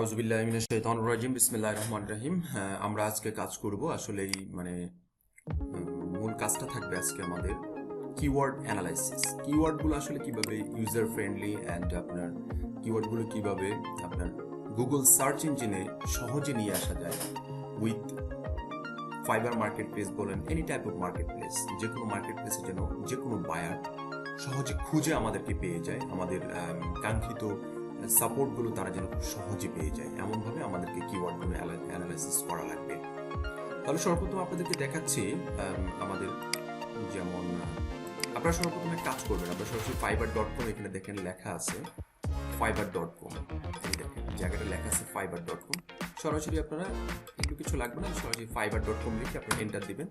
আউযুবিল্লাহি মিনাশ শাইতানির রাজিম বিসমিল্লাহির রহমানির রহিম। আমরা আজকে কাজ করব আসলেই মূল কাজটা থাকবে আজকে আমাদের কিওয়ার্ড অ্যানালাইসিস। কিওয়ার্ডগুলো আসলে কিভাবে ইউজার ফ্রেন্ডলি অ্যান্ড আপনার কিওয়ার্ডগুলো কিভাবে আপনার গুগল সার্চ ইঞ্জিনে সহজে নিয়ে আসা যায় উইথ ফাইবার মার্কেট প্লেস বলেন, any type of market place, যে কোনো মার্কেট প্লেসে যেন যে কোনো বায়ার সহজে খুঁজে আমাদেরকে পেয়ে যায়, আমাদের কাঙ্ক্ষিত সাপোর্টগুলো তারা যেন খুব সহজে পেয়ে যায়, এমনভাবে আমাদেরকে কিওয়ার্ডগুলো অ্যানালাইসিস করা লাগবে। তাহলে সর্বপ্রথম আপনাদেরকে দেখাচ্ছি আমাদের যেমন আপনারা সর্বপ্রথমে কাজ করবেন, আপনারা সরাসরি fiverr.com, এখানে দেখেন লেখা আছে fiverr.com, এই দেখেন জায়গাটা লেখা আছে fiverr.com। সরাসরি আপনারা এগুলো কিছু লাগবে না, সরাসরি fiverr.com লিখে আপনারা এন্টার দিবেন,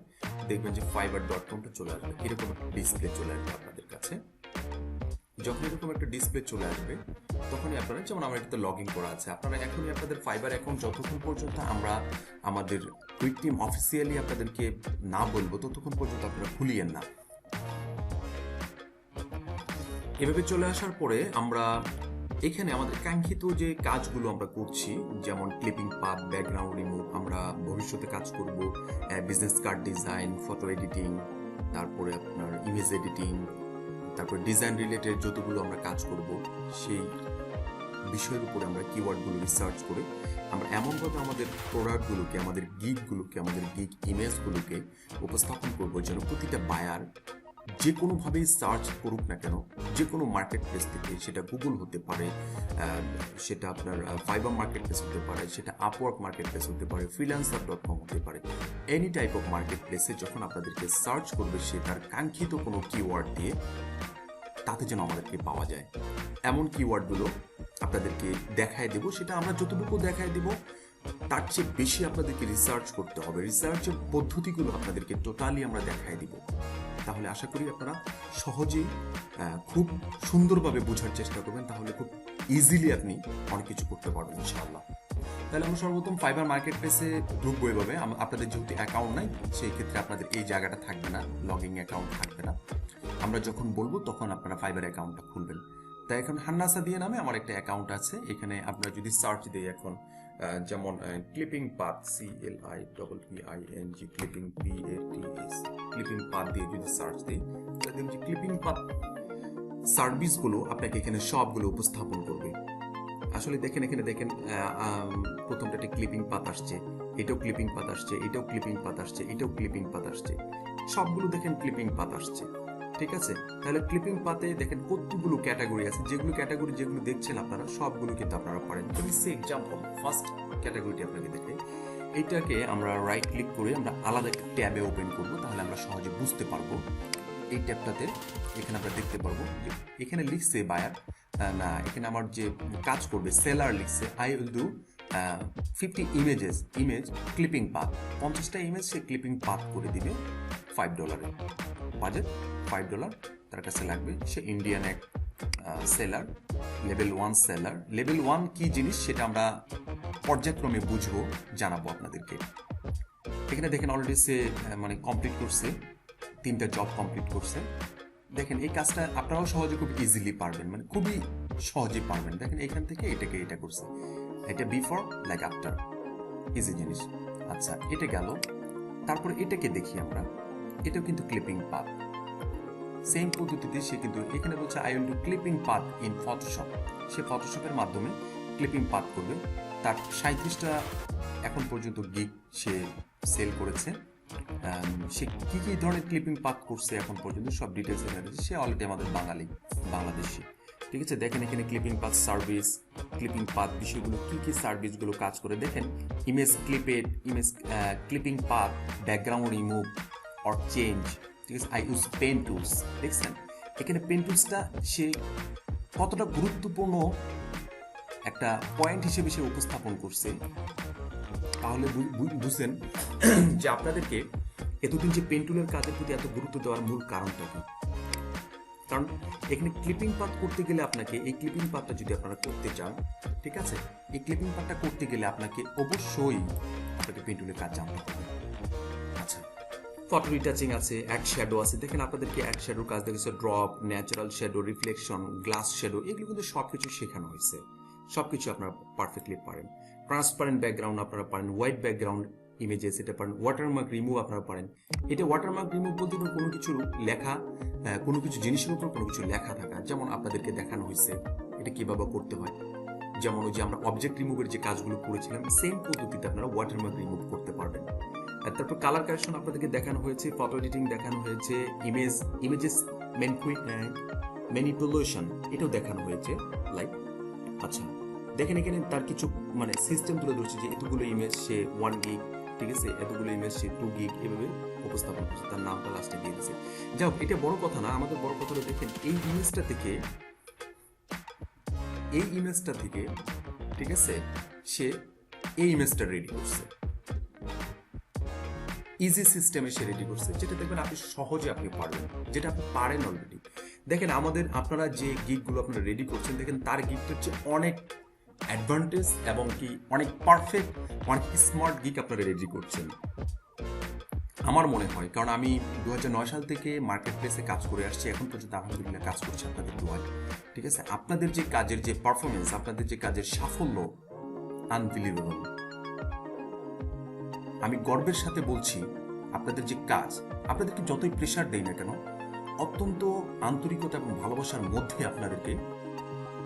দেখবেন যে fiverr.comটা চলে আসবে, এরকম একটা ডিসপ্লে চলে আসবে আপনাদের কাছে। যখন এরকম একটা ডিসপ্লে চলে আসবে তখনই আপনারা, যেমন আমার এটাতে লগ ইন করা আছে, আপনারা এখনই আপনাদের ফাইবার অ্যাকাউন্ট যতক্ষণ পর্যন্ত আমরা আমাদের কুইক টিম অফিসিয়ালি আপনাদেরকে না বলবো ততক্ষণ পর্যন্ত আপনারা খুলিয়েন না। এভাবে চলে আসার পরে আমরা এখানে আমাদের কাঙ্ক্ষিত যে কাজগুলো আমরা করছি, যেমন ক্লিপিং পাথ, ব্যাকগ্রাউন্ড রিমুভ, আমরা ভবিষ্যতে কাজ করব business card design, photo editing, তারপরে আপনার ইমেজ এডিটিং, তারপর ডিজাইন রিলেটেড যতগুলো আমরা কাজ করব সেই বিষয়ের উপরে আমরা কিওয়ার্ডগুলো রিসার্চ করে আমরা এমনভাবে আমাদের প্রোডাক্টগুলোকে, আমাদের গিগগুলোকে, আমাদের গিগ ইমেজগুলোকে উপস্থাপন করব যেন প্রতিটা বায়ার যে কোনোভাবেই সার্চ করুক না কেন, যে কোনো মার্কেট প্লেস থেকে, সেটা গুগল হতে পারে, সেটা আপনার ফাইবার মার্কেট প্লেস হতে পারে, সেটা আপওয়ার্ক মার্কেট প্লেস হতে পারে, freelancer.com হতে পারে, এনি টাইপ অফ মার্কেট প্লেসে যখন আপনাদেরকে সার্চ করবে সে তার কাঙ্ক্ষিত কোনো কিওয়ার্ড দিয়ে, তাতে যেন আমাদেরকে পাওয়া যায় এমন কিওয়ার্ডগুলো আপনাদেরকে দেখায় দেব। সেটা আমরা যতটুকু দেখায় দেব তার চেয়ে বেশি আপনাদেরকে রিসার্চ করতে হবে, রিসার্চের পদ্ধতিগুলো আপনাদেরকে টোটালি আমরা দেখায় দিব। তাহলে আশা করি আপনারা সহজেই খুব সুন্দরভাবে বোঝার চেষ্টা করবেন, তাহলে খুব ইজিলি আপনি অনেক কিছু করতে পারবেন ইনশাআল্লাহ। তাহলে আমরা সর্বপ্রথম ফাইবার মার্কেট প্লেসে ঢুকবো। এভাবে আপনাদের যেহেতু অ্যাকাউন্ট নাই সেই ক্ষেত্রে আপনাদের এই জায়গাটা থাকবে না, লগ ইন অ্যাকাউন্ট থাকবে না। আমরা যখন বলবো তখন আপনারা ফাইবার অ্যাকাউন্টটা খুলবেন। তাই এখন হান্নাসা দিয়ে নামে আমার একটা অ্যাকাউন্ট আছে, এখানে আপনারা যদি সার্চ দিই এখন যেমন clipping path, CLIPPING, clipping PATS, clipping path দিয়ে যদি সার্চ দিই তাহলে দেখুন যে ক্লিপিং পাথ সার্ভিসগুলো আপনাকে এখানে সবগুলো উপস্থাপন করবে। আসলে দেখেন এখানে দেখেন প্রথমটা একটা ক্লিপিং পাথ আসছে, এটাও ক্লিপিং পাথ আসছে, এটাও ক্লিপিং পাথ আসছে, এটাও ক্লিপিং পাথ আসছে, সবগুলো দেখেন ক্লিপিং পাথ আসছে। ঠিক আছে, তাহলে ক্লিপিং পাতে দেখেন কতগুলো ক্যাটাগরি আছে, যেগুলো ক্যাটাগরি যেগুলো দেখছেন আপনারা সবগুলো কিন্তু আপনারা পারেন। সে এক্সাম্পল ফার্স্ট ক্যাটাগরিটি আপনাকে দেখে এইটাকে আমরা রাইট ক্লিক করে আমরা আলাদা একটা ট্যাবে ওপেন করব, তাহলে আমরা সহজে বুঝতে পারবো। এই ট্যাবটাতে এখানে আমরা দেখতে পারবো যে এখানে লিখছে বায়ার, না এখানে আমার যে কাজ করবে সেলার লিখছে I will do 50 image clipping path, 50টা ইমেজ সে ক্লিপিং পাথ করে দিবে $5, বাজেট $5 তার কাছে লাগবে। সে ইন্ডিয়ান এক সেলার, লেভেল 1 সেলার। লেভেল 1 কি জিনিস সেটা আমরা পর্যায়ক্রমে বুঝবো, জানাবো আপনাদেরকে। এখানে দেখেন অলরেডি সে কমপ্লিট করছে, 3টা জব কমপ্লিট করছে। দেখেন এই কাজটা আপনারাও সহজে খুব ইজিলি পারবেন, খুবই সহজে পারবেন। দেখেন এখান থেকে এটাকে এটা করছে, এটা বিফোর লাইক আফটার, ইজি জিনিস। আচ্ছা এটা গেল, তারপরে এটাকে দেখি আমরা, এটাও কিন্তু ক্লিপিং পাথ, সেম পদ্ধতিতে সে কিন্তু এখানে বলছে I will do clipping path in Photoshop, সে ফটোশপের মাধ্যমে ক্লিপিং পাথ করবে। তার 37টা এখন পর্যন্ত গিগ সে সেল করেছে। সে কি কি ধরনের ক্লিপিং পাথ করছে এখন পর্যন্ত সব ডিটেলস এখানে দিয়েছে। সে অলরেডি আমাদের বাংলাদেশি। ঠিক আছে, দেখেন এখানে clipping path service, clipping path বিষয়গুলো কি কি সার্ভিসগুলো কাজ করে দেখেন। Image clipping path, background remove or change. ঠিক আছে, আই ইউজ পেন টুলস। দেখছেন এখানে পেন টুলসটা সে কতটা গুরুত্বপূর্ণ একটা পয়েন্ট হিসেবে সে উপস্থাপন করছে, তাহলে বুঝছেন যে আপনাদেরকে এতদিন যে পেন টুলের কাজের প্রতি এত গুরুত্ব দেওয়ার মূল কারণটা কি। কারণ এখানে ক্লিপিং পাথ করতে গেলে আপনাকে, এই ক্লিপিং পাথটা যদি আপনারা করতে চান, ঠিক আছে, এই ক্লিপিং পাথটা করতে গেলে আপনাকে অবশ্যই আপনাকে পেন টুলের কাজ জানতে হবে। আচ্ছা, ফটো রিটাচিং আছে, এক শ্যাডো আছে। দেখেন আপনাদেরকে এক শ্যাডোর কাজ দেখেছে, drop, natural shadow, reflection, glass shadow, এগুলো কিন্তু সবকিছু শেখানো হয়েছে, সবকিছু আপনারা পারফেক্টলি পারেন। ট্রান্সপারেন্ট ব্যাকগ্রাউন্ড আপনারা পারেন, হোয়াইট ব্যাকগ্রাউন্ড ইমেজেস এটা পারেন, ওয়াটারমার্ক রিমুভ আপনারা পারেন। এটা ওয়াটারমার্ক রিমুভ বলতে কোনো কিছু লেখা, কোনো কিছু জিনিসের উপর কোনো কিছু লেখা থাকা, যেমন আপনাদেরকে দেখানো হয়েছে এটা কিভাবে করতে হয়। যেমন ওই যে আমরা অবজেক্ট রিমুভের যে কাজগুলো করেছিলাম সেম পদ্ধতিতে আপনারা ওয়াটারমার্ক রিমুভ করতে পারবেন। আর তারপর কালার কারেকশন আপনাদেরকে দেখানো হয়েছে, ফটো এডিটিং দেখানো হয়েছে, ইমেজেস ম্যানিপুলেশন এটাও দেখানো হয়েছে লাইক। আচ্ছা দেখেন এখানে তার কিছু মানে সিস্টেম তুলে ধরছে যে এতগুলো ইমেজ সে 1 গিগ, ঠিক আছে, এতগুলো ইমেজ সে 2 গিগ এভাবে উপস্থাপন করছে, তার নামটা লাস্টে দিয়ে দিচ্ছে। যাই হোক এটা বড় কথা না, আমাদের বড় কথা হলো দেখেন এই ইমেজটা থেকে ঠিক আছে সে এই ইমেজটা রেডি করছে, ইজি সিস্টেমে সে রেডি করছে, যেটা দেখবেন আপনি সহজে আপনি পারবেন, যেটা আপনি পারেন অলরেডি। দেখেন আপনারা যে গিগগুলো আপনারা রেডি করছেন দেখেন তার গিগটা হচ্ছে অনেক অ্যাডভান্টেজ এবং কি অনেক পারফেক্ট, অনেক স্মার্ট গিগ আপনারা রেডি করছেন আমার মনে হয়। কারণ আমি 2009 সাল থেকে মার্কেট প্লেসে কাজ করে আসছি, এখন পর্যন্ত আলহামদুলিল্লাহ কাজ করছি আপনাদের দোয়ায়, ঠিক আছে। আপনাদের যে কাজের যে পারফরমেন্স, আপনাদের যে কাজের সাফল্য আনবিলিভেবল। আমি গর্বের সাথে বলছি আপনাদের যে কাজ, আপনাদেরকে যতই প্রেশার দেই না কেন, অত্যন্ত আন্তরিকতা এবং ভালোবাসার মধ্যে আপনাদেরকে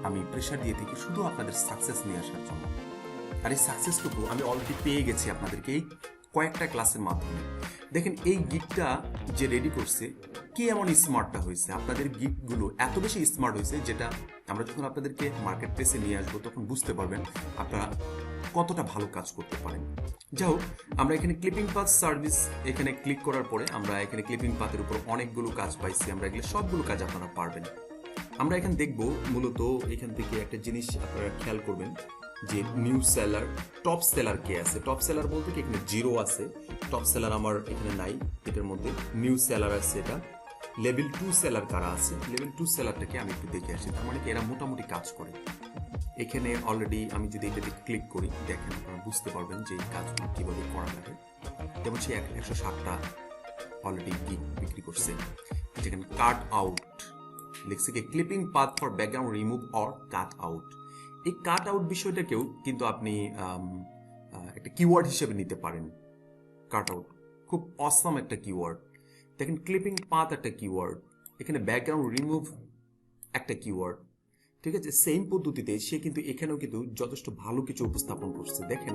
আমি প্রেশার দিয়ে থাকি শুধু আপনাদের সাকসেস নিয়ে আসার জন্য। আর এই সাকসেসটুকু আমি অলরেডি পেয়ে গেছি আপনাদেরকে এই কয়েকটা ক্লাসের মাধ্যমে। দেখেন এই গিগটা যে রেডি করছে কে এমন স্মার্টটা হয়েছে, আপনাদের গিগগুলো এত বেশি স্মার্ট হয়েছে যেটা আমরা যখন আপনাদেরকে মার্কেট প্লেসে নিয়ে আসবো তখন বুঝতে পারবেন আপনারা কতটা ভালো কাজ করতে পারেন। যাই হোক আমরা এখানে ক্লিপিং পাথ সার্ভিস এখানে ক্লিক করার পরে আমরা এখানে ক্লিপিং পাথের উপর অনেকগুলো কাজ পাইছি, আমরা এগুলো সবগুলো কাজ আপনারা পারবেন। আমরা এখানে দেখব মূলত এখান থেকে একটা জিনিস আপনারা খেয়াল করবেন যে নিউ সেলার, টপ সেলার কে আছে। টপ সেলার বলতে কি এখানে 0 আছে, টপ সেলার আমার এখানে নাই, এটার মধ্যে নিউ সেলার আছে। এটা লেভেল 2 সেলার কারা আছে, লেভেল 2 সেলারটাকে আমি একটু দেখে আসি, তার মানে কি এরা মোটামুটি কাজ করে। এখানে অলরেডি আমি যদি এটাতে ক্লিক করি দেখেন আপনারা বুঝতে পারবেন যে এই কাজগুলো কীভাবে করা লাগে। যেমন সে 107টা অলরেডি গিগ বিক্রি করছে। যেখানে কাট আউট লিখছে কি clipping path for background remove or cut out. এই কাট আউট বিষয়টাকেও কিন্তু আপনি একটা কিওয়ার্ড হিসেবে নিতে পারেন। কাট আউট খুব অসাম একটা কিওয়ার্ড। দেখেন ক্লিপিং পাথ একটা কিওয়ার্ড, এখানে ব্যাকগ্রাউন্ড রিমুভ একটা কিওয়ার্ড, ঠিক আছে। সেম পদ্ধতিতে সে কিন্তু এখানেও কিন্তু যথেষ্ট ভালো কিছু উপস্থাপন করছে। দেখেন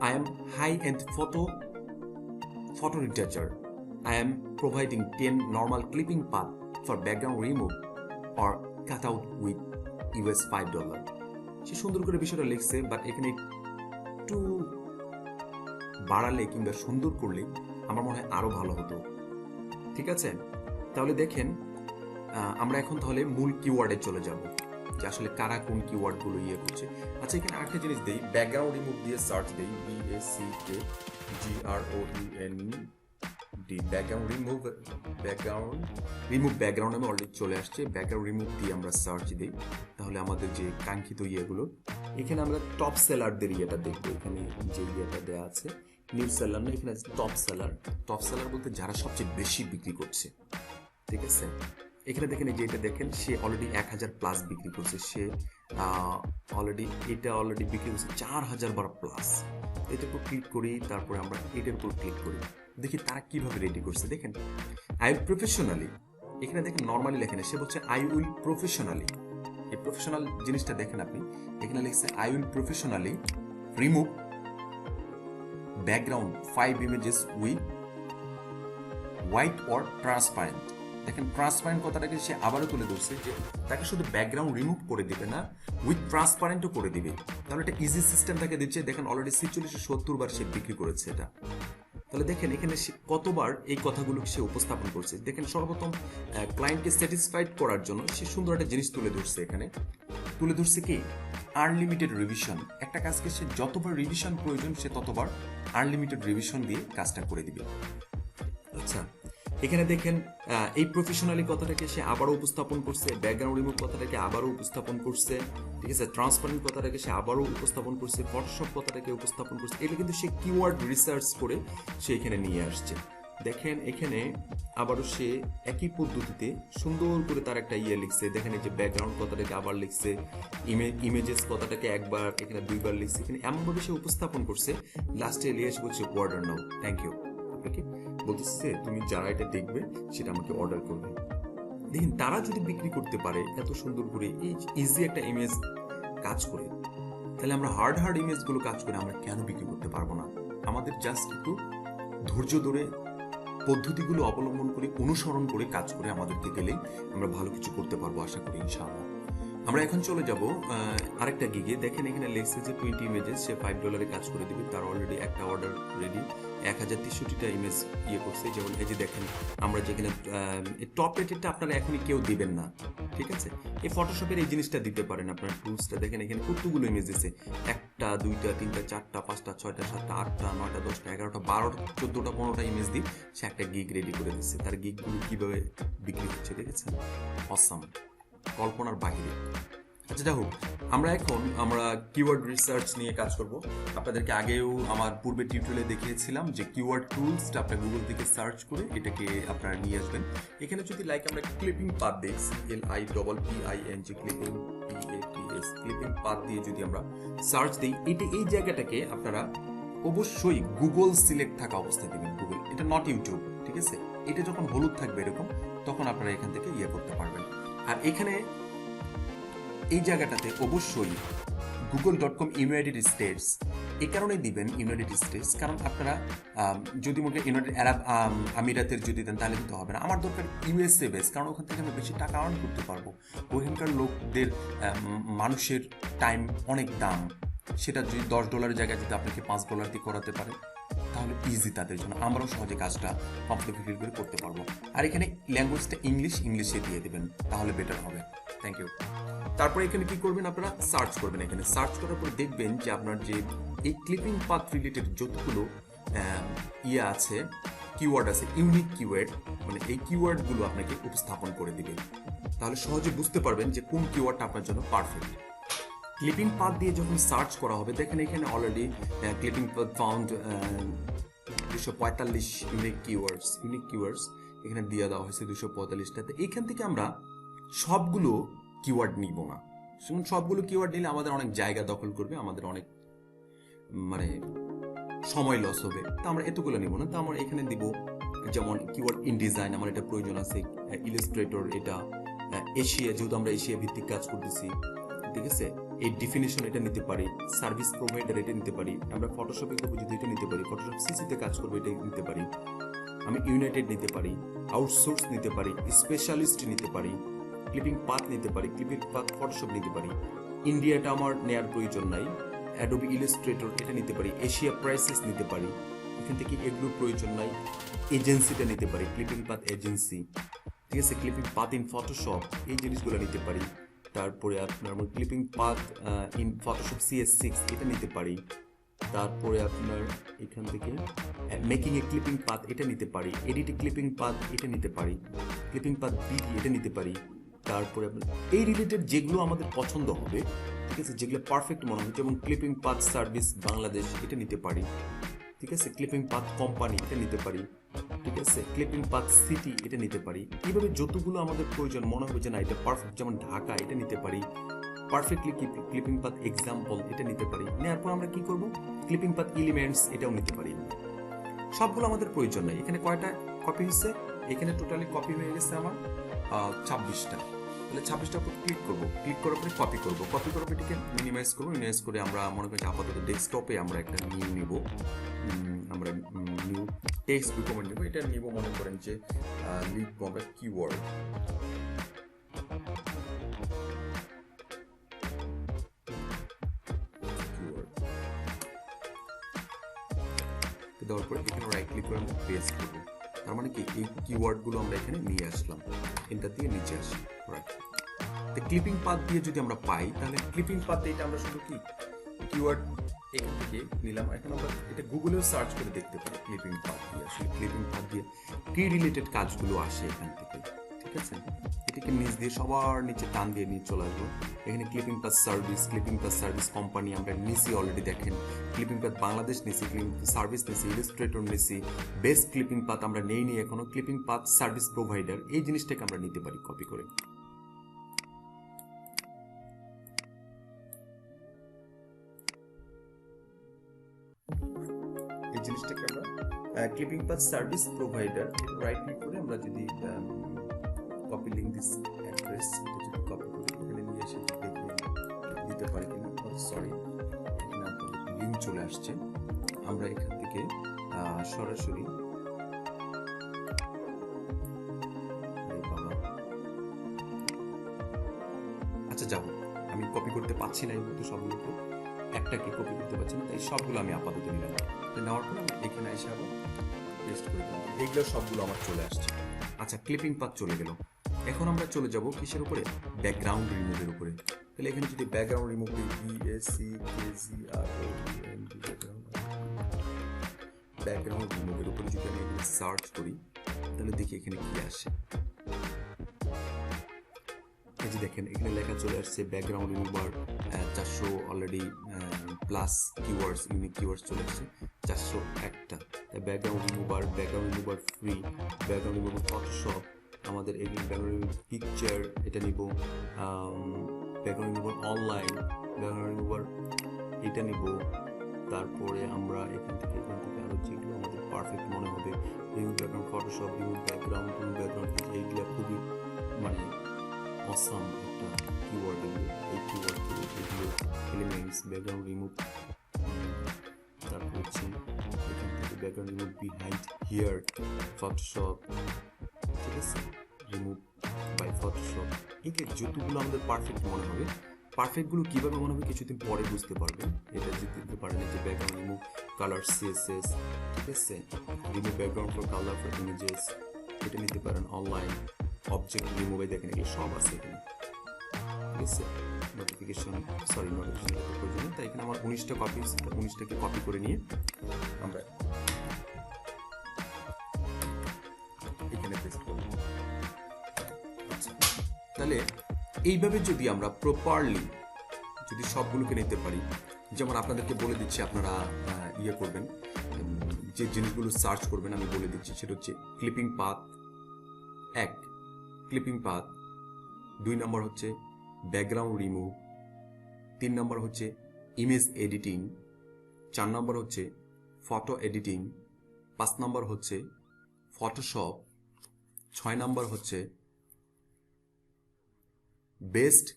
I am high-end photo retoucher. I am providing 10 normal clipping path for background remove or cut out with US $5. সে সুন্দর করে বিষয়টা লিখছে, বাট এখানে একটু বাড়ালে কিংবা সুন্দর করলে আমার মনে হয় আরো ভালো হতো, ঠিক আছে। তাহলে দেখেন আমরা এখন তাহলে মূল কিওয়ার্ডে চলে যাব যে আসলে কারা কোন কিওয়ার্ডগুলো ইয়ে করছে। আচ্ছা এখানে আরেকটা জিনিস দেই, ব্যাকগ্রাউন্ড রিমুভ দিয়ে সার্চ দেই, BACKGROUND, ব্যাকগ্রাউন্ড রিমুভ ব্যাকগ্রাউন্ড আমি অলরেডি চলে আসছে। ব্যাকগ্রাউন্ড রিমুভ দিয়ে আমরা সার্চ দিই, তাহলে আমাদের যে কাঙ্ক্ষিত ইয়েগুলো এখানে আমরা টপ সেলারদের ইয়েটা দেখবো। এখানে যে ইয়েটা দেওয়া আছে নিউ সেলার না, এখানে আছে টপ সেলার। টপ সেলার বলতে যারা সবচেয়ে বেশি বিক্রি করছে, ঠিক আছে। এখানে দেখেন এই যে এটা দেখেন সে অলরেডি 1000+ বিক্রি করছে, সে অলরেডি বিক্রি করছে 4000 বার প্লাস। এটার উপর ক্লিক করি, তারপরে আমরা এটার উপর ক্লিক করি, দেখি তারা কিভাবে রেডি করছে। দেখেন আই উইল প্রফেশনালি, এখানে দেখেন নর্মালি লেখেন, সে বলছে আই উইল প্রফেশনালি। এই প্রফেশনাল জিনিসটা দেখেন আপনি, এখানে লিখছে I will professionally remove background 5 images with white or transparent. দেখেন ট্রান্সপারেন্ট কথাটাকে সে আবারও তুলে ধরছে যে তাকে শুধু ব্যাকগ্রাউন্ড রিমুভ করে দিবে না, উইথ ট্রান্সপারেন্টও করে দিবে। তাহলে একটা ইজি সিস্টেম তাকে দিচ্ছে। দেখেন অলরেডি 4670 বার সে বিক্রি করেছে এটা। তাহলে দেখেন এখানে সে কতবার এই কথাগুলো সে উপস্থাপন করছে। দেখেন সর্বপ্রথম ক্লায়েন্টকে স্যাটিসফাইড করার জন্য সে সুন্দর একটা জিনিস তুলে ধরছে। এখানে তুলে ধরছে কি আনলিমিটেড রিভিশন। একটা কাজকে সে যতবার রিভিশন প্রয়োজন সে ততবার আনলিমিটেড রিভিশন দিয়ে কাজটা করে দিবে। আচ্ছা এখানে দেখেন এই প্রফেশনালি কথাটাকে সে আবারও উপস্থাপন করছে, ব্যাকগ্রাউন্ড রিমুভ কথাটাকে আবারও উপস্থাপন করছে, ঠিক আছে। ট্রান্সপারেন্ট কথাটাকে সে আবারও উপস্থাপন করছে, ফটোশপ কথাটাকে উপস্থাপন করছে। এটা কিন্তু সে কিওয়ার্ড রিসার্চ করে সে এখানে নিয়ে আসছে। দেখেন এখানে আবারও সে একই পদ্ধতিতে সুন্দর করে তার একটা লিখছে। দেখেন এই যে ব্যাকগ্রাউন্ড কথাটাকে আবার লিখছে, ইমেজেস কথাটাকে একবার, এখানে দুইবার লিখছে। এখানে এমনভাবে সে উপস্থাপন করছে, লাস্টে লিয়ে এসে বলছে অর্ডার নাও, থ্যাংক ইউ। আপনাকে বলতেছে তুমি যারা এটা দেখবে সেটা আমাকে অর্ডার করবে। দেখেন তারা যদি বিক্রি করতে পারে এত সুন্দর করে এই ইজি একটা ইমেজ কাজ করে, তাহলে আমরা হার্ড ইমেজগুলো কাজ করে আমরা কেন বিক্রি করতে পারবো না? আমাদের জাস্ট একটু ধৈর্য ধরে পদ্ধতিগুলো অবলম্বন করে অনুসরণ করে কাজ করে আমাদেরকে গেলেই আমরা ভালো কিছু করতে পারবো আশা করি ইনশাআল্লাহ। আমরা এখন চলে যাব আরেকটা গিগে। দেখেন এখানে লেখছে যে 20 ইমেজেস সে $5 কাজ করে দিবে। তার অলরেডি একটা অর্ডার রেডি, 1063টা ইমেজ করছে। যেমন এই যে দেখেন আমরা যেখানে টপ রেটেডটা আপনারা এখনই কেউ দিবেন না, ঠিক আছে? এই ফটোশপের এই জিনিসটা দিতে পারেন। আপনার টুলসটা দেখেন এখানে কতগুলো ইমেজ দিচ্ছে, 1টা 2টা 3টা 4টা 5টা 6টা 7টা 8টা 9টা 10টা 11টা 12টা 14টা 15টা ইমেজ দিয়ে সে একটা গিগ রেডি করে দিচ্ছে। তার গিগগুলো কিভাবে বিক্রি হচ্ছে দেখেছেন? অসাম, কল্পনার বাহিরে। আচ্ছা যাই হোক, আমরা কিওয়ার্ড রিসার্চ নিয়ে কাজ করব। আপনাদেরকে আগেও আমার পূর্বে টিউটোরিয়ালে দেখিয়েছিলাম যে কিওয়ার্ড টুলসটা আপনার গুগল থেকে সার্চ করে এটাকে আপনারা নিয়ে আসবেন। এখানে যদি আমরা ক্লিপিং পাথ দেখছি, LIPPING ক্লিপিং পাথ দিয়ে যদি আমরা সার্চ দিই, এই জায়গাটাকে আপনারা অবশ্যই গুগল সিলেক্ট থাকা অবস্থায় দিবেন। গুগল, এটা নট ইউটিউব, ঠিক আছে? এটা যখন হলুদ থাকবে এরকম, তখন আপনারা এখান থেকে করতে পারবেন। আর এখানে এই জায়গাটাতে অবশ্যই google.com ইউনাইটেড স্টেটস, এই কারণে দিবেন ইউনাইটেড স্টেটস, কারণ আপনারা যদি মনে ইউনাইটেড আরব আমিরাতের যদি দেন তাহলে কিন্তু হবে না। আমার দরকার USA বেস, কারণ ওখান থেকে আমি বেশি টাকা আর্ন করতে পারবো। ওখানকার লোকদের মানুষের টাইম অনেক দাম, সেটা যদি $10 জায়গায় যদি আপনাকে $5 দিয়ে করাতে পারে তাহলে ইজি তাদের জন্য, আমরাও সহজে কাজটা কমফোর্টেবল ফিল করে করতে পারবো। আর এখানে ল্যাঙ্গুয়েজটা ইংলিশে দিয়ে দেবেন, তাহলে বেটার হবে। Thank you. তারপরে এখানে কি করবেন, আপনারা সার্চ করবেন। এখানে সার্চ করার পরে দেখবেন যে আপনার যে এই ক্লিপিং পাথ রিলেটেড যতগুলো আছে, কিওয়ার্ড আছে, ইউনিক কিওয়ার্ড, মানে এই কিওয়ার্ডগুলো আপনাকে উপস্থাপন করে দিবে। তাহলে সহজে বুঝতে পারবেন যে কোন কিওয়ার্ডটা আপনার জন্য পারফেক্ট। ক্লিপিং পাথ দিয়ে যখন সার্চ করা হবে, দেখেন এখানে already clipping path found 245 unique keywords এখানে দিয়ে দেওয়া হয়েছে 245টাতে। এখান থেকে আমরা সবগুলো কিওয়ার্ড নিব না, সবগুলো কিওয়ার্ড নিলে আমাদের অনেক জায়গা দখল করবে, আমাদের অনেক সময় লস হবে। তো আমরা এতগুলো নিব না। তো আমরা এখানে দিব যেমন কিওয়ার্ড ইন ডিজাইন, আমার এটা প্রয়োজন আছে। ইলাস্ট্রেটর, এটা এশিয়া, যেহেতু আমরা এশিয়া ভিত্তিক কাজ করতেছি, ঠিক আছে? এই ডিফিনিশন এটা নিতে পারি। সার্ভিস প্রোভাইডার এটা নিতে পারি। আমরা ফটোশপে করবো যদি এটা নিতে পারি, ফটোশপ সিসিতে কাজ করবো এটা নিতে পারি। আমি ইউনাইটেড নিতে পারি, আউটসোর্স নিতে পারি, স্পেশালিস্ট নিতে পারি, ক্লিপিং পাথ নিতে পারি, ক্লিপিং পাথ ফটোশপ নিতে পারি। ইন্ডিয়াটা আমার নেয়ার প্রয়োজন নাই। অ্যাডোবি ইলাস্ট্রেটর এটা নিতে পারি, এশিয়া প্রাইসেস নিতে পারি, এখান থেকে এগুলোর প্রয়োজন নাই। এজেন্সিটা নিতে পারি, ক্লিপিং পাথ এজেন্সি, ঠিক আছে? ক্লিপিং পাথ ইন ফটোশপ, এই জিনিসগুলো নিতে পারি। তারপরে আপনার clipping path in Photoshop CS6 এটা নিতে পারি। তারপরে আপনার এখান থেকে মেকিং এ ক্লিপিং পাথ এটা নিতে পারি, এডিট ক্লিপিং পাথ এটা নিতে পারি, ক্লিপিং পাথ বিডি এটা নিতে পারি। তারপরে আপনার এই রিলেটেড যেগুলো আমাদের পছন্দ হবে, ঠিক আছে, যেগুলো পারফেক্ট মনে হয়, যেমন ক্লিপিং পাথ সার্ভিস বাংলাদেশ এটা নিতে পারি, ঠিক আছে? ক্লিপিং পাথ কোম্পানি এটা নিতে পারি, ঠিক আছে? ক্লিপিং পাথ সিটি এটা নিতে পারি। এইভাবে যতগুলো আমাদের প্রয়োজন মনে হবে যে না এটা পারফেক্ট, যেমন ঢাকা এটা নিতে পারি, পারফেক্টলি ক্লিপিং পাথ এক্সাম্পল এটা নিতে পারি। নেওয়ার পর আমরা কি করব, ক্লিপিং পাথ এলিমেন্টস এটাও নিতে পারি। সবগুলো আমাদের প্রয়োজন নাই। এখানে কয়টা কপি হচ্ছে, এখানে টোটালি কপি হয়ে গেছে আমার 26টা। তাহলে 26টার উপর ক্লিক করবো, ক্লিক করার পরে কপি করবো, কপি করার পর এটাকে মিনিমাইজ করবো। মিনিমাইজ করে আমরা মনে করি আপাতত ডেস্কটপে আমরা একটা নিব, আমরা নিউ টেক্সট ডকুমেন্ট নেব। এটা নিব মনে করেন যে লিখবো আমরা কিওয়ার্ড, দেওয়ার পরে এখানে রাইট ক্লিক করে আমরা পেস্ট করবো। তার মানে কি এই কিওয়ার্ডগুলো আমরা এখানে নিয়ে আসলাম, এন্টার দিয়ে নিচে আসি। রাইট, তো ক্লিপিং পাথ দিয়ে যদি আমরা পাই, তাহলে ক্লিপিং পাথ এটা আমরা শুধু কি কিওয়ার্ড এখান থেকে নিলাম। এখন আমরা এটা গুগলেও সার্চ করে দেখতে পারি ক্লিপিং পাথ দিয়ে আসলে ক্লিপিং পাথ দিয়ে কি রিলেটেড কাজগুলো আসে এখান থেকে। ঠিক আছে, এটাকে নিচ দিয়ে সবার নিচে টান দিয়ে নিয়ে চলে আসবো। এখানে ক্লিপিং প্লাস সার্ভিস কোম্পানি আমরা নিছি অলরেডি, দেখেন ক্লিপিং পাথ বাংলাদেশ নিছি, ক্লিপিং সার্ভিস নিছি, ইলাস্ট্রেটর নিছি, বেস্ট ক্লিপিং পাথ আমরা নেইনি এখনো, ক্লিপিং পাথ সার্ভিস প্রোভাইডার, এই জিনিসটাকে আমরা নিতে পারি কপি করে। এই জিনিসটাকে আমরা clipping path service provider right click করে আমরা যদি কপি লিঙ্ক দিস অ্যাড্রেস, এটা যদি কপি করে এখানে নিয়ে এসে দেখে দিতে পারি কিনা, সরি এখানে আপনাদের লিঙ্ক চলে আসছে, আমরা এখান থেকে সরাসরি আচ্ছা যাব, আমি কপি করতে পারছি না এই মুহূর্তে সবগুলোকে, একটাকে কপি করতে পারছি না, তাই সবগুলো আমি আপাতত নিলাম। নেওয়ার পরে আমি এখানে এসে আবার পেস্ট করে দিলাম, এইগুলো সবগুলো আমার চলে আসছে। আচ্ছা, ক্লিপিং পাথ চলে গেল। এখন আমরা চলে যাব কিসের উপরে, ব্যাকগ্রাউন্ড রিমুভের উপরে। তাহলে এখানে যদি ব্যাকগ্রাউন্ড রিমুভ ব্যাকগ্রাউন্ড রিমুভের উপরে যদি আমি এখানে সার্চ করি, তাহলে দেখি এখানে কি আসে। এই যে দেখেন এখানে লেখা চলে আসছে background remover 400 already plus keywords, unique keywords চলে আসছে 401টা। Background remover free, background remover Photoshop, আমাদের এই ব্যাকগ্রাউন্ড রিমুভার পিকচার এটা নিব, background remover online, background remover এটা নিব। তারপরে আমরা এখান থেকে আরো যেগুলো আমাদের পারফেক্ট মনে হবে, remove background Photoshop, remove background এইগুলো খুবই মানে অসাম একটা কিওয়ার্ড, এই কিওয়ার্ড এগুলো এলিমেন্টস, ব্যাকগ্রাউন্ড রিমুভ, তারপর হচ্ছে এখান থেকে background remove behind here Photoshop, ঠিক আছে, রিমুভ বাই ফটোশপ। এই যতগুলো আমাদের পারফেক্ট মনে হবে, পারফেক্টগুলো কীভাবে মনে হবে কিছুদিন পরে বুঝতে পারবেন। এটা যদি দিতে পারেন যে ব্যাকগ্রাউন্ড রিমুভ কালার সিএসএস, ঠিক আছে, remove background for colour for images, এটা নিতে পারেন অনলাইন, অবজেক্ট রিমুভে দেখেন এগুলো সব আছে এখানে, ঠিক আছে। নোটিফিকেশন প্রয়োজন, তাই এখানে আমার 19টা কপি, 19টাকে কপি করে নিয়ে আমরা এখানে পেস্ট করব। আচ্ছা, তাহলে এইভাবে যদি আমরা প্রপারলি যদি সবগুলোকে নিতে পারি, যেমন আপনাদেরকে বলে দিচ্ছি আপনারা ইয়ে করবেন, যে জিনিসগুলো সার্চ করবেন আমি বলে দিচ্ছি, সেটা হচ্ছে ক্লিপিং পাথ 1, ক্লিপিং পাথ 2 নম্বর হচ্ছে ব্যাকগ্রাউন্ড রিমুভ, 3 নম্বর হচ্ছে ইমেজ এডিটিং, 4 নম্বর হচ্ছে ফটো এডিটিং, 5 নম্বর হচ্ছে ফটোশপ, 6 নম্বর হচ্ছে বেস্ট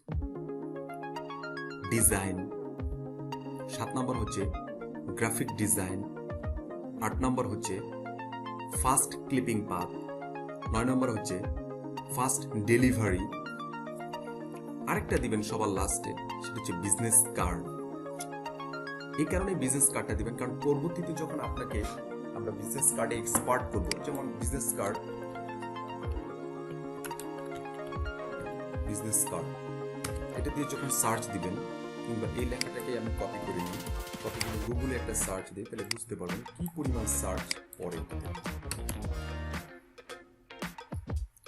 ডিজাইন, 7 নম্বর হচ্ছে গ্রাফিক ডিজাইন, 8 নম্বর হচ্ছে ফাস্ট ক্লিপিং পাথ, 9 নম্বর হচ্ছে ফাস্ট ডেলিভারি, আরেকটা দিবেন সবার লাস্টে, সেটা হচ্ছে বিজনেস কার্ড। এই কারণে বিজনেস কার্ডটা দিবেন, কারণ পরবর্তীতে যখন আপনাকে আমরা বিজনেস কার্ডে এক্সপার্ট করব, যেমন বিজনেস কার্ড এটা দিয়ে যখন সার্চ দিবেন, কিংবা এই লেখাটাকে আমি কপি করে নিই, কপি করে গুগলে একটা সার্চ দিই, তাহলে বুঝতে পারবেন কি পরিমাণ সার্চ পড়ে।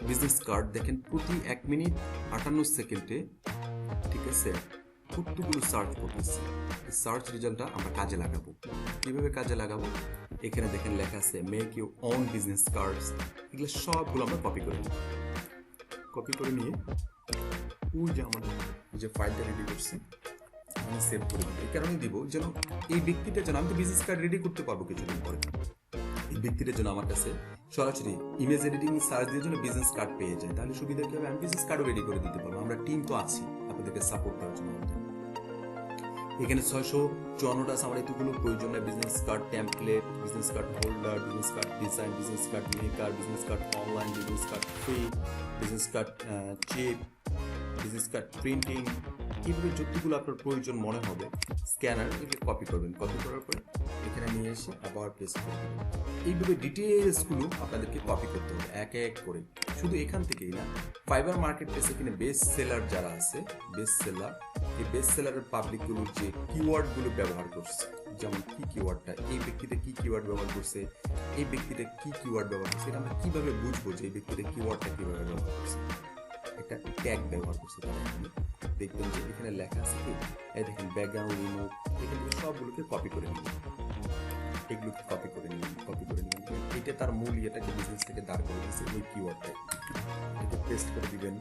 বিজনেস কার্ড দেখেন প্রতি 1 মিনিট 58 সেকেন্ডে, ঠিক আছে, কতগুলো সার্চ করতেছে। সার্চ রেজাল্টটা আমরা কাজে লাগাবো। কিভাবে কাজে লাগাবো, এখানে দেখেন লেখা আছে make your own business cards, এগুলো সবগুলো আমরা কপি করে নিই। কপি করে নিয়ে ওই যে আমাদের যে ফাইলটা রেডি করছি আমি সেভ করে দিব। এই কারণে দিব যেন এই ব্যক্তিটা যেন, আমি তো বিজনেস কার্ড রেডি করতে পারবো কিছুদিন পরে, এই ব্যক্তিটার জন্য আমার কাছে সরাসরি ইমেজ এডিটিং সার্চ দিয়ে জন্য বিজনেস কার্ড পেয়ে যায়, তাহলে সুবিধা কি হবে, আমি বিজনেস কার্ডও রেডি করে দিতে পারবো। আমরা টিম তো আছি আপনাদেরকে সাপোর্ট দেওয়ার জন্য। এখানে 654টা আছে, আমার এতগুলো প্রয়োজন নেই। Business card template, business card holder, business card design, business card maker, business card online, business card free, business card cheap, business card printing, এইভাবে যতগুলো আপনার প্রয়োজন মনে হবে স্ক্যানার, এগুলো কপি করবেন। কপি করার পরে এখানে নিয়ে এসে আবার পেস্ট করবেন। এইভাবে ডিটেলসগুলো আপনাদেরকে কপি করতে হবে এক এক করে। শুধু এখান থেকেই না, ফাইবার মার্কেট প্লেসে এখানে বেস্ট সেলার যারা আছে, বেস্ট সেলার, এই বেস্ট সেলারের পাবলিকগুলোর যে কিওয়ার্ডগুলো ব্যবহার করছে, যেমন কি কিওয়ার্ডটা, এই ব্যক্তিটা কি কিওয়ার্ড ব্যবহার করছে, এই ব্যক্তিটা কি কিওয়ার্ড ব্যবহার করছে, এটা আমরা কিভাবে বুঝবো যে এই ব্যক্তিটা কিওয়ার্ডটা কিভাবে ব্যবহার করছে। একটা ট্যাগ ব্যবহার করছে তারা। এখানে দেখবেন যে এখানে লেখা আছে কি, এই দেখেন ব্যাকগ্রাউন্ড রিমুভ, এখান থেকে সবগুলোকে কপি করে নিবেন, এগুলোকে কপি করে নিবেন, কপি করে নিবেন। এটা তার মূল ইয়েটাকে, বিজনেসটাকে দাঁড় করে দিচ্ছে ওই কিওয়ার্ডটা, এটাকে পেস্ট করে দিবেন।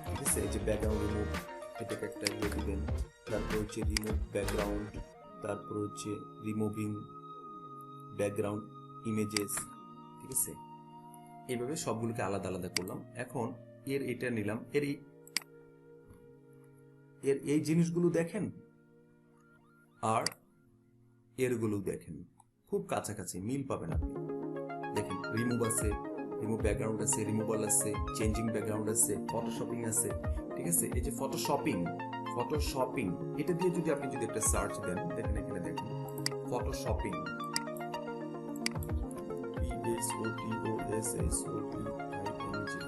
ঠিক আছে, এই যে ব্যাকগ্রাউন্ড রিমুভ, এটাকে একটা ইয়ে দিবেন। তারপর হচ্ছে রিমুভ ব্যাকগ্রাউন্ড, তারপর হচ্ছে রিমুভিং ব্যাকগ্রাউন্ড ইমেজেস। ঠিক আছে, এইভাবে সবগুলোকে আলাদা আলাদা করলাম। এখন এটা নিলাম, এই জিনিসগুলো দেখেন আর এরগুলো দেখেন, খুব কাছাকাছি মিল পাবেন আপনি। দেখেন রিমুভ আছে, রিমুভ ব্যাকগ্রাউন্ড আছে, রিমুভাল আছে, চেঞ্জিং ব্যাকগ্রাউন্ড আছে, ফটোশপিং আছে। ঠিক আছে, এই যে ফটোশপিং এটা দিয়ে যদি আপনি একটা সার্চ দেন, দেখেন এখানে দেখেন ফটোশপিং,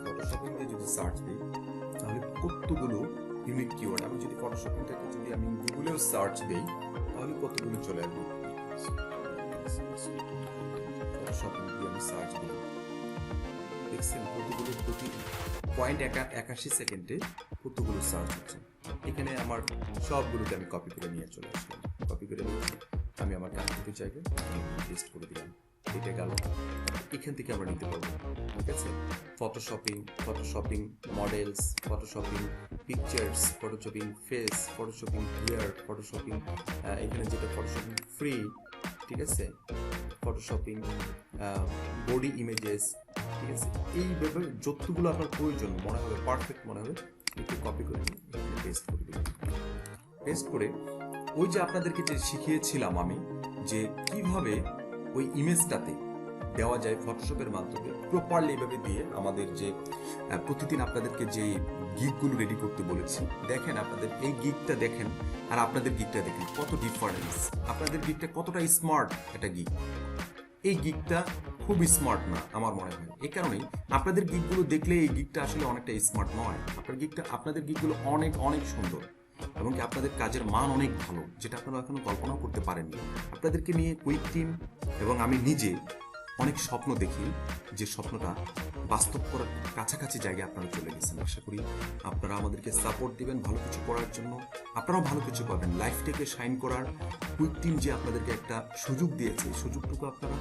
ফটোশপিং দিয়ে যদি সার্চ দিই তাহলে কতগুলো ইউনিক কিওয়ার্ড। আমি যদি ফটোশপিংটাকে আমি গুগলেও সার্চ দিই তাহলে কতগুলো চলে আসবে। ফটোশপিং দিয়ে আমি সার্চ দিই, দেখছেন কতগুলো, প্রতি 0.81 সেকেন্ডে কতগুলো সার্চ হচ্ছে। এখানে আমার সবগুলোকে আমি কপি করে নিয়ে চলে আসলাম, কপি করে নিয়ে আমি আমার কাঙ্ক্ষিত জায়গায় পেস্ট করে দিলাম। এটা গেল, এখান থেকে আমরা নিতে পারবো। ঠিক আছে, ফটোশপিং মডেলস, ফটোশপিং পিকচার্স, ফটোশপিং ফেস, ফটোশপিং হেয়ার, ফটোশপিং এখানে যেটা ফটোশপিং ফ্রি। ঠিক আছে, ফটোশপিং বডি ইমেজেস। ঠিক আছে, এইভাবে যতগুলো আপনার প্রয়োজন মনে হবে, পারফেক্ট মনে হবে, একটু কপি করে নিয়ে পেস্ট করে দিবেন। পেস্ট করে ওই যে আপনাদেরকে যে শিখিয়েছিলাম আমি, যে কিভাবে ওই ইমেজটাতে দেওয়া যায় ফটোশপের মাধ্যমে প্রপারলি এভাবে দিয়ে, আমাদের যে প্রতিদিন আপনাদেরকে যে গিগগুলো রেডি করতে বলেছি, দেখেন আপনাদের এই গিগটা দেখেন আর আপনাদের গিগটা দেখেন কত ডিফারেন্স। আপনাদের গিগটা কতটা স্মার্ট একটা গিগ, এই গিগটা খুব স্মার্ট না আমার মনে হয়। এই কারণেই আপনাদের গিগগুলো দেখলে এই গিগটা আসলে অনেকটা স্মার্ট নয়। আপনাদের গিগগুলো অনেক অনেক সুন্দর এবং আপনাদের কাজের মান অনেক ভালো, যেটা আপনারা এখনো কল্পনাও করতে পারেননি। আপনাদেরকে নিয়ে কুইক টিম এবং আমি নিজে অনেক স্বপ্ন দেখি, যে স্বপ্নটা বাস্তব করার কাছাকাছি জায়গায় আপনারা চলে গেছেন। আশা করি আপনারা আমাদেরকে সাপোর্ট দিবেন ভালো কিছু করার জন্য, আপনারাও ভালো কিছু পাবেন। লাইফটাকে শাইন করার কুইক টিম যে আপনাদেরকে একটা সুযোগ দিয়েছে, সুযোগটুকু আপনারা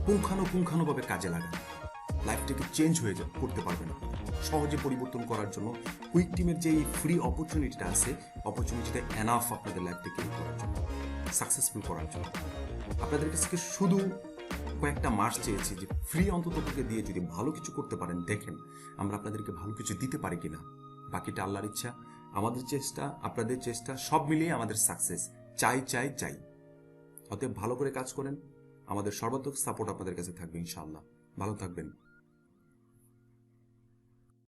পুঙ্খানুপুঙ্খানুভাবে কাজে লাগান, লাইফটাকে চেঞ্জ হয়ে করতে পারবেন। সহজে পরিবর্তন করার জন্য কুইক টিমের যে ফ্রি অপরচুনিটিটা আছে, অপরচুনিটিটা এনাফ আপনাদের লাইফটাকে করার জন্য, সাকসেসফুল করার জন্য। আপনাদের কাছে শুধু কয়েকটা মাস চেয়েছি যে ফ্রি অন্তত দিয়ে যদি ভালো কিছু করতে পারেন, দেখেন আমরা আপনাদেরকে ভালো কিছু দিতে পারি কিনা। বাকিটা আল্লাহর ইচ্ছা, আমাদের চেষ্টা, আপনাদের চেষ্টা, সব মিলিয়ে আমাদের সাকসেস চাই চাই চাই। অতএব ভালো করে কাজ করেন, আমাদের সর্বাত্মক সাপোর্ট আপনাদের কাছে থাকবে ইনশাআল্লাহ। ভালো থাকবেন।